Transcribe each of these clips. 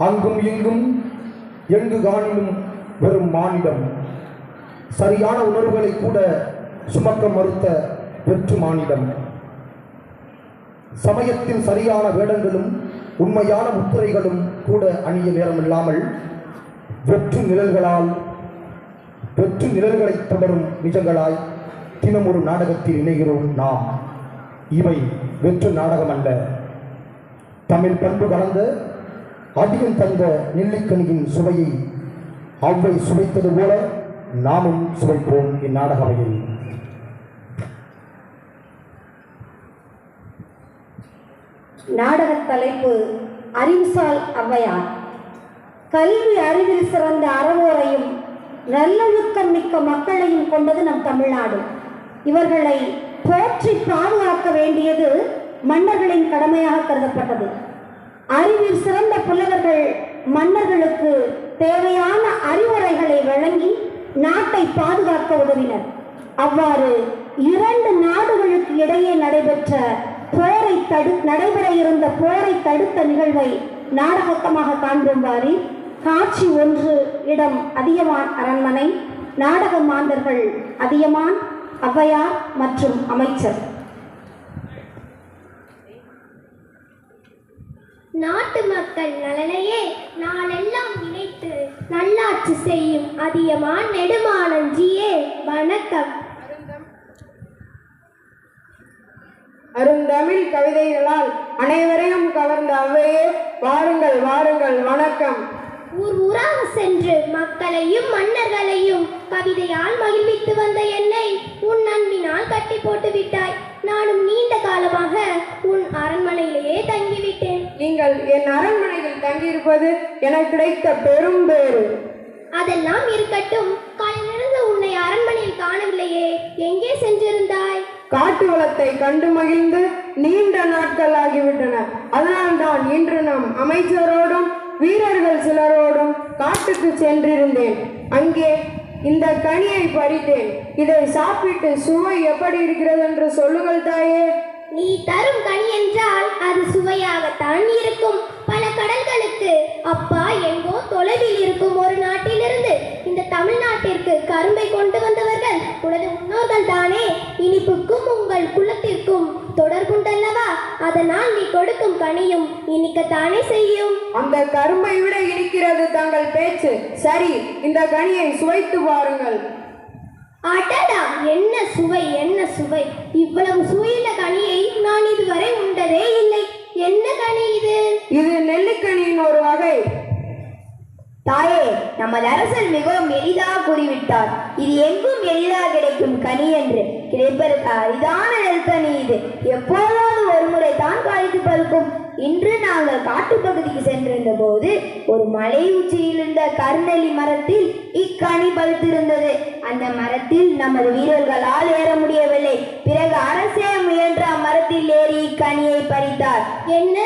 அங்கும் இங்கும் எங்கு காணிலும் வெறும் மானிடம். சரியான உணர்வுகளை கூட சுமக்க மறுத்த வெற்று மானிடம். சமயத்தில் சரியான வேடங்களும் உண்மையான முத்திரைகளும் கூட அணிய நேரமில்லாமல் வெற்று நிழல்களை தொடரும் நிஜங்களாய் தினம் ஒரு நாடகத்தில் இணைகிறோம் நாம். இவை வெற்று நாடகம் அல்ல. தமிழ் பண்பு கலந்த அதிகம் தந்த நெல்லிக்கனியின் சுவையை அவ்வை சுவைத்தது போல நாமும் சுவைப்போம் இந்நாடகவையில். நாடக தலைப்பு அறிவுசால் ஔவையார். கல்வி அறிவில் சிறந்த அறவோரையும் நல்லொழுக்கம் மிக்க மக்களையும் கொண்டது நம் தமிழ்நாடு. இவர்களை போற்றி பாதுகாக்க வேண்டியது மன்னர்களின் கடமையாக கருதப்பட்டது. அறிவில் சிறந்த புலவர்கள் மன்னர்களுக்கு தேவையான அறிவுரைகளை வழங்கி நாட்டை பாதுகாக்க உதவினர். அவ்வாறு 2 நாடுகளுக்கு இடையே நடைபெற இருந்த போரை தடுத்த நிகழ்வை நாடகமாக காண்போம் வாரி. காட்சி 1, இடம் அதியமான் அரண்மனை. நாடக மாந்தர்கள் அதியமான், ஔவையார் மற்றும் அமைச்சர். நாட்டு மக்கள் நலனையே நாளெல்லாம் நினைத்து நல்லாட்சி செய்யும் அதியமான் நெடுமானஞ்சியே வணக்கம். அருந்தமிழ் கவிதைகளால் அனைவரையும் கவர்ந்த ஔவையே வாருங்கள் வாருங்கள் வணக்கம். ஊராக சென்று மக்களையும் மன்னர்களையும் கவிதையால் மகிழ்வித்து வந்த என்னை உன் அன்பினால் கட்டி போட்டு விட்டாய். நானும் நீண்ட காலமாக உன் அரண்மனையிலேயே தங்கிவிட்டேன். நீங்கள் என் அரண்மனையில் தங்கியிருப்பது எனக்கு கிடைத்த பெரும் பேறு. அதெல்லாம் இருக்கட்டும், காலையிலிருந்து உன்னை அரண்மனையில் காணவில்லையே, எங்கே சென்றிருந்தாய்? காட்டு வளத்தை கண்டு மகிழ்ந்து நீண்ட நாட்கள் ஆகிவிட்டன. அதனால்தான் இன்று நம் அமைச்சரோடும் வீரர்கள் சிலரோடும் காட்டுக்கு சென்றிருந்தேன். அங்கே இந்த கனியை பறித்தேன். இதை சாப்பிட்டு சுவை எப்படி இருக்கிறது என்று சொல்லுங்கள் தாயே. நீ தரும் கனி என்றால் அது சுவையாகத்தான் இருக்கும். பல கடல்களுக்கு அப்பா எங்கோ தொலைவில் இருக்கும் ஒரு நாட்டிலிருந்து இந்த தமிழ்நாட்டிற்கு கரும்பை கொண்டு வந்தவர்கள் உனது முன்னோர்கள் தானே. இனிப்புக்கும் உங்கள் குலத்திற்கும் தொடர்புண்டல்லவா? அதனால் நீ கொடுக்கும் கனியும் இனிக்கத்தானே செய்யும். அந்த கரும்பை விட இனிக்கிறது தங்கள் பேச்சு. சரி, இந்த கனியை சுவைத்து பாருங்கள். அடடா, என்ன சுவை என்ன சுவை! இவ்வளவு சுவையுள்ள கனியை நான் இதுவரை உண்டதே இல்லை. என்ன கனி இது? இது நெல்லிக்கனியின் ஒரு வகை. தாயே, நமது அரசர் மிகவும் எளிதாக கூறிவிட்டார். இது எங்கும் எளிதாக கிடைக்கும் கனி என்று. கிடைப்பதற்கு அரிதான நெல்கனி இது. எப்போதாவது ஒரு முறை தான் காய்த்து பழுக்கும். இன்று நாங்கள் காட்டுப்பகுதிக்கு சென்றிருந்த போது ஒரு மலை உச்சியில் இருந்த கருநெல்லி மரத்தில் இக்கனி பழுத்திருந்தது. அந்த மரத்தில் நமது வீரர்களால் ஏற முடியவில்லை. பிறகு அரசே முயன்ற மரத்தில் ஏறி இக்கனியை பறித்தார். என்ன,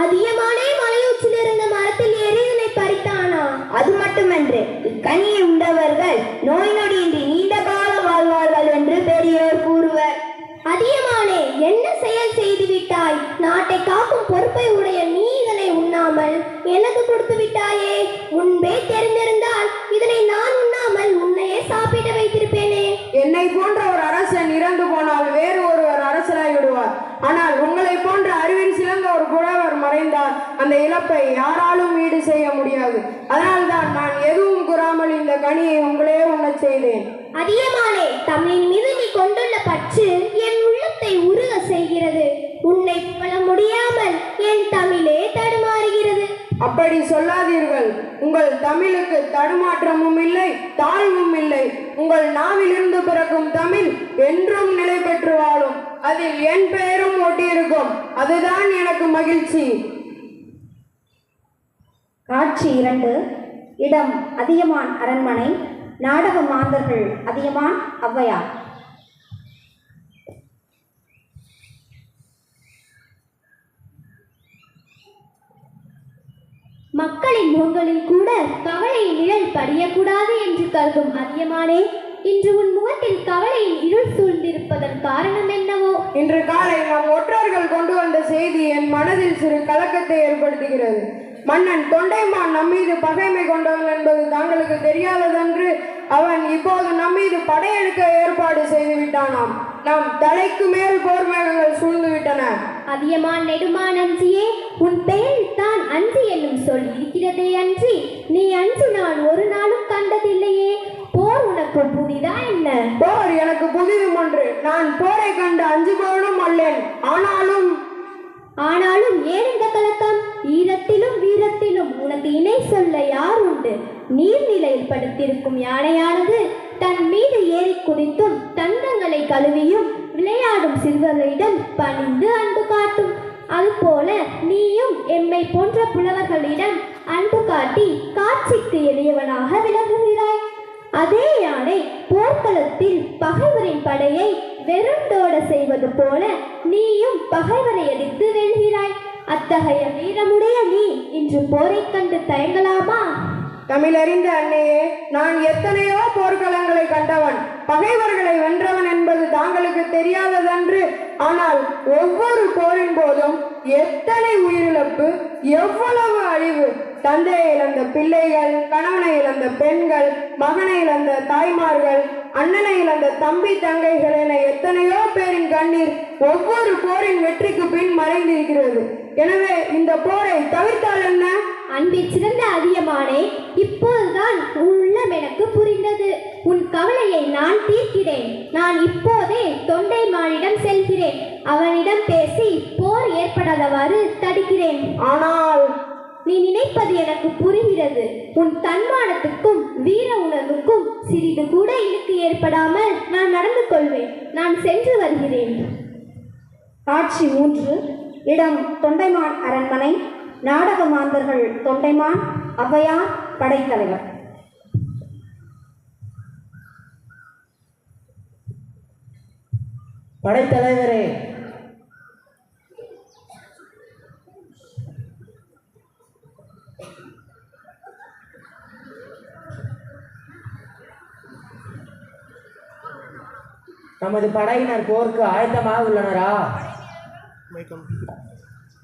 அதிகமானே மலை உச்சியில் இருந்த மரத்தில் ஏறி இதனை பறித்தானா? அது மட்டுமன்று, இக்கனியை உண்டவர்கள் நோய் நொடியின்றி நீண்ட காலம் வாழ்வார்கள் என்று பெரியோர் கூறுவர். அதிகமானே, என்ன செயல் செய்து விட்டாய்? நாட்டை காக்கும் பொறுப்பை உடைய நீ இதனை உண்ணாமல் எனக்கு கொடுத்து விட்டாயே. முன்பே தெரிந்திருந்தால் இதனை நான் உண்ணாமல் உன்னையே சாப்பிட வைத்திருப்பேனே. என்னை போன்ற ஒரு அரசன் இறந்து போனால் வேறு ஒருவர் அரசராய் விடுவார். ஆனால் உங்களை போன்ற அறிவில் சிறந்த ஒரு புலவர் மறைந்தால் அந்த இழப்பை யாராலும் ஈடு செய்ய முடியாது. அதனால்தான் நான் எதுவும் கூறாமல் இந்த கனியை உங்களே உண்ணச் செய்தேன். அதிகமானே, தமிழின் மீது நீ கொண்டுள்ள பற்று என் உள்ளத்தை உருக செய்கிறது. உன்னை புகழ முடியாமல் என் தமிழே தடுமாறுகிறது. அப்படி சொல்லாதீர்கள். உங்கள் தமிழுக்கு தடுமாற்றமும் இல்லை, தாழ்வும் இல்லை. உங்கள் நாவிலிருந்து பிறக்கும் தமிழ் என்றும் நிலை பெற்று வாழும். அதில் என் பெயரும் ஒட்டியிருக்கும். அதுதான் எனக்கு மகிழ்ச்சி. காட்சி 2, இடம் அதியமான் அரண்மனை. நாடக மாந்தர்கள் அதியமான், ஔவையார். மக்களின் முகங்களில் கூட கவலையின் நிழல் படியக்கூடாது என்று கருதும் அதியமானே, இன்று உன் முகத்தில் கவலையின் இருள் சூழ்ந்திருப்பதன் காரணம் என்னவோ? இன்று காலை நம் ஒற்றர்கள் கொண்டு வந்த செய்தி என் மனதில் சிறு கலக்கத்தை ஏற்படுத்துகிறது. மன்னன் தொண்டைமான் நம்மீது பகைமை கொண்டவன் என்பது தாங்களுக்கு தெரியாததென்று அவன் இப்போது நம்மீது படையெடுக்க ஏற்பாடு செய்து விட்டானாம். நம் தலைக்கு மேல் போர் மேகங்கள் சூழ்ந்து விட்டன. அதியமான் நெடுமான் அஞ்சியே, உன் பெயரில் தான் அஞ்சி என்னும் சொல் இருக்கிறதே அன்றி நீ அஞ்சு நான் ஒரு நாளும் கண்டதில்லையே. போர் உனக்கு புதிதா என்ன? போர் எனக்கு புதிதும் ஒன்று. நான் போரை கண்டு அஞ்சுபவனும் அல்லேன். ஆனாலும் ஏன் இந்த கலக்கம்? ஈரத்திலும் வீரத்திலும் உனக்கு இணை சொல்ல யார் உண்டு? நீர்நிலையில் படுத்திருக்கும் யானையானது தன் மீது ஏறி குதித்தும் தந்தங்களை கழுவியும் விளையாடும் சிறுவர்களிடம் பணிந்து அன்பு காட்டும். அதுபோல நீயும் எம்மை போன்ற புலவர்களிடம் அன்பு காட்டி காட்சிக்கு எளியவனாக விளங்குகிறாய். அதே யானை போர்க்களத்தில் பகைவரின் படையை வெறுண்டோட செய்வது போல நீயும் பகைவரை எதிர்த்து வெல்கிறாய். அத்தகைய வீரமுடைய நீ இன்று போரை கண்டு தயங்கலாமா? தமிழறிந்த அன்னையே, நான் எத்தனையோ போர்க்களங்களை கண்டவன், பகைவர்களை வென்றவன் என்பது தாங்களுக்கு தெரியாததன்று. ஆனால் ஒவ்வொரு போரின் போதும் எத்தனை உயிரிழப்பு, எவ்வளவு அழிவு! தந்தையை இழந்த பிள்ளைகள், கணவனை இழந்த பெண்கள், மகனை இழந்த தாய்மார்கள், அண்ணனை இழந்த தம்பி தங்கைகள் என எத்தனையோ பேரின் கண்ணீர் ஒவ்வொரு போரின் வெற்றிக்கு பின் மறைந்திருக்கிறது. எனவே இந்த போரை தவிர்த்தால் என்ன? அன்பில் சிறந்த அதியமானே, இப்போதுதான் உள்ளம் எனக்கு புரிந்தது. உன் கவலையை நான் தீர்க்கிறேன். நான் இப்போதே தொண்டைமானிடம் செல்கிறேன். அவனிடம் பேசி போர் ஏற்படாதவாறு தடுக்கிறேன். ஆனால் நீ நினைப்பது எனக்கு புரிகிறது. உன் தன்மானத்துக்கும் வீர உணர்வுக்கும் சிறிது கூட இழுக்கு ஏற்படாமல் நான் நடந்து கொள்வேன். நான் சென்று வருகிறேன். காட்சி 3. இடம் தொண்டைமான் அரண்மனை. நாடக மாந்தர்கள் தொண்டைமான், ஔவையார், படைத்தலைவர். படைத்தலைவரே, நமது படையினர் போருக்கு ஆயத்தமாக உள்ளனரா?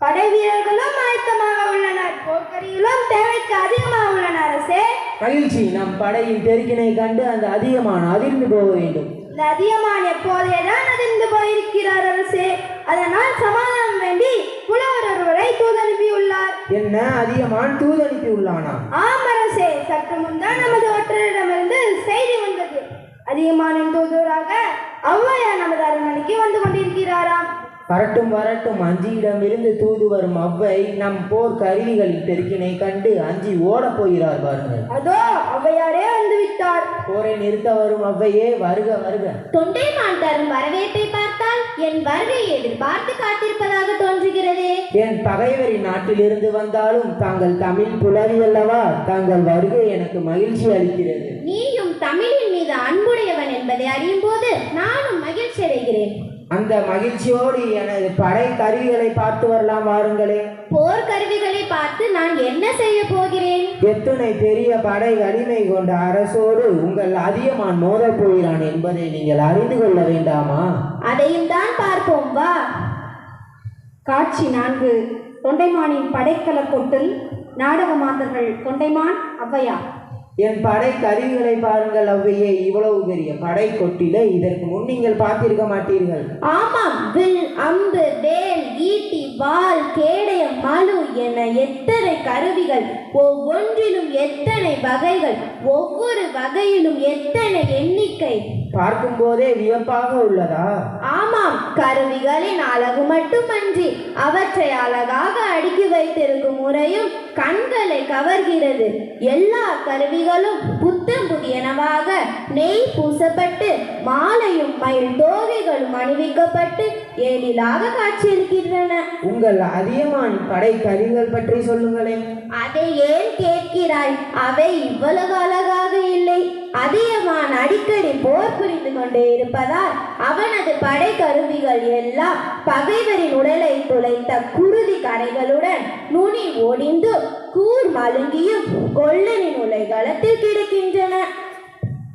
படை வீரர்களும் ஆயத்தமாக உள்ளனர். போர்க்கருவிகளும் தேவைக்கு அதிகமாக உள்ளன அரசே. மகிழ்ச்சி. நம் படையின் பெருக்கினை கண்டு அந்த அதியமான் அதிர்ந்து போக வேண்டும். இந்த அதியமான் எப்போதேதான் அதிர்ந்து போயிருக்கிறார் அரசே. அதனால் சமாதானம் வேண்டி புலவர் ஒருவரை தூதனுப்பியுள்ளார். என்ன, அதியமான் தூதனுப்பி உள்ளானா? ஆம் அரசே, சற்று முன்தான் நமது ஒற்றரிடமிருந்து செய்தி வந்தது. அதியமானின் தூதுவராக ஔவையார் நமது அரண்மனைக்கு வந்து கொண்டிருக்கிறாராம். வரட்டும் வரட்டும். அஞ்சியிடமிருந்து தூது வரும் ஔவை நம் போர் கருவிகளின் பெருக்கினை கண்டு அஞ்சி ஓட போகிறார் பாருங்கள். அதோ ஔவையாரே வந்து விட்டார். போரை நிறுத்த வரும் ஔவையே, வருக வருக. தொண்டைமான் தரும் வரவேற்பை பார்த்தால் என் வருகையை எதிர்பார்த்து காத்திருப்பதாக தோன்றுகிறதே. என் பகைவரின் நாட்டிலிருந்து வந்தாலும் தாங்கள் தமிழ் புலவி அல்லவா? தாங்கள் வருகை எனக்கு மகிழ்ச்சி அளிக்கிறது. நீயும் தமிழின் மீது அன்புடையவன் என்பதை அறியும் போது நானும் மகிழ்ச்சி அடைகிறேன். அந்த மகிழ்ச்சியோடு எனது படை கருவிகளை பார்த்து வரலாம் வாருங்களே. போர் கருவிகளை பார்த்து நான் என்ன செய்ய போகிறேன்? எத்துணை பெரிய படை வலிமை கொண்ட அரசோடு உங்கள் அதியமான் மோதப் போகிறான் என்பதை நீங்கள் அறிந்து கொள்ள வேண்டாமா? அதையும் தான் பார்ப்போம், வா. காட்சி 4. தொண்டைமானின் படைக்கல கொட்டில். நாடக மாந்தர்கள் தொண்டைமான், ஔவையார். என் படை கருவிகளை பாருங்கள் ஔவையே. இவ்வளவு பெரிய படை கொட்டில இதற்கு முன் நீங்கள் பார்த்திருக்க மாட்டீர்கள். ஆமாம், வில், அம்பு, வேல், ஈட்டி, வாள், கேடயம், மலு என எத்தனை கருவிகள், ஒவ்வொன்றிலும் எத்தனை வகைகள், ஒவ்வொரு வகையிலும் எத்தனை எண்ணிக்கை. பார்க்கும் போதே வியப்பாக உள்ளதா? ஆமாம், கருவிகளின் அழகு மட்டுமன்றி அவற்றை அழகாக அடுக்கி வைத்திருக்கும் முறையும் கண்களை கவர்கிறது. எல்லா கருவிகளும் புத்தம் புதியனவாக நெய் பூசப்பட்டு மாலையும் மயில் தோகைகளும் அணிவிக்கப்பட்டு எழிலாக காட்சியளிக்கின்றன. உங்கள் அதியமான் படை கருவிகள் பற்றி சொல்லுங்களேன். அதை ஏன் கேட்கிறாய்? அவை இவ்வளவு அழகாக இல்லை. அதியமான் அடிக்கடி போர் புரிந்து கொண்டே இருப்பதால் அவனது படை கருவிகள் எல்லாம் பகைவரின் உடலை துளைத்த குருதி கரைகளுடன் நுனி ஒடிந்து கூர் மழுங்கியும் கொள்ளனின் உலைகளத்தில் கிடக்கின்றன.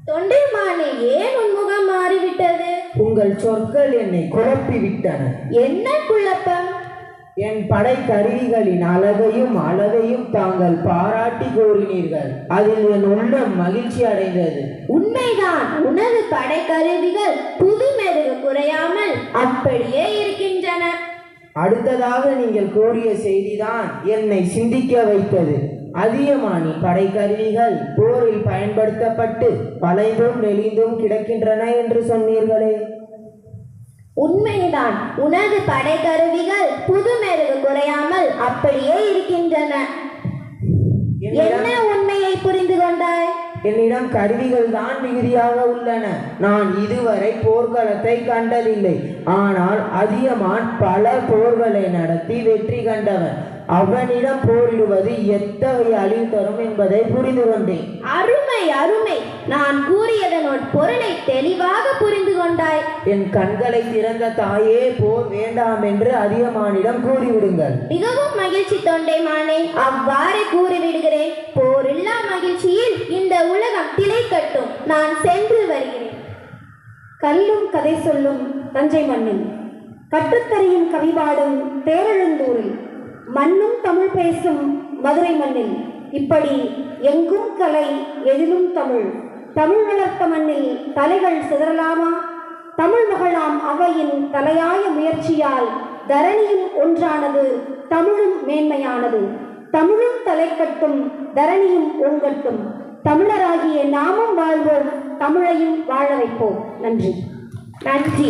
தொண்டைமானே, ஏன் உன்முகம் மாறிவிட்டது? உங்கள் சொற்கள் என்னை குழப்பி விட்டன. என்ன குழப்பம்? என் படை கருவிகளின் அழகையும் தாங்கள் பாராட்டி கூறினீர்கள். அதில் என் உள்ளம் மகிழ்ச்சி அடைந்தது. உண்மைதான், உனது படைக்கருவிகள் புது மெருகு குறையாமல் அப்படியே இருக்கின்றன. அடுத்ததாக நீங்கள் கூறிய செய்திதான் என்னை சிந்திக்க வைத்தது. அதியமானின் படைக்கருவிகள் போரில் பயன்படுத்தப்பட்டு வளைந்தும் நெளிந்தும் கிடக்கின்றன என்று சொன்னீர்களே. உண்மைதான், உனது படைக்கருவிகள் புது மெருகு குறையாமல் அப்படியே இருக்கின்றன. என்ன உண்மையை புரிந்து கொண்டாய்? என்னிடம் கருவிகள் தான் மிகுதியாக உள்ளன. நான் இதுவரை போர்க்களத்தை கண்டதில்லை. ஆனால் அதியமான் பல போர்களை நடத்தி வெற்றி கண்டவன். அவனிடம் போரிடுவது எத்தகைய அழிவு தரும் என்பதை புரிந்து கொண்டேன். அருமை அருமை, நான் கூறியதனோட பொருளை தெளிவாக புரிந்து கொண்டாய். என் கண்களை திறந்த தாயே, போர் வேண்டாம் என்று அதியமானிடம் கூறிவிடுங்கள். மிகவும் மகிழ்ச்சி தொண்டைமானே, அவ்வாறு கூறிவிடுகிறேன். போரில்லா மகிழ்ச்சியில் இந்த உலகம் திளைக்கட்டும். நான் சென்று வருகிறேன். கல்லும் கதை சொல்லும் தஞ்சை மண்ணில், கற்றுத்தறியும் கவிபாடும் தேரெழுந்தூரில், மண்ணும் தமிழ் பேசும் மதுரை மண்ணில், இப்படி எங்கும் கலை எதிலும் தமிழ். தமிழ் வளர்த்த மண்ணில் தலைகள் சிதறலாமா? தமிழ் மகளாம் அவையின் தலையாய முயற்சியால் தரணியும் ஒன்றானது, தமிழும் மேன்மையானது. தமிழும் தலைக்கட்டும், தரணியும் ஓங்கட்டும். தமிழராகிய நாமும் வாழ்வோம், தமிழையும் வாழ வைப்போம். நன்றி. நன்றி.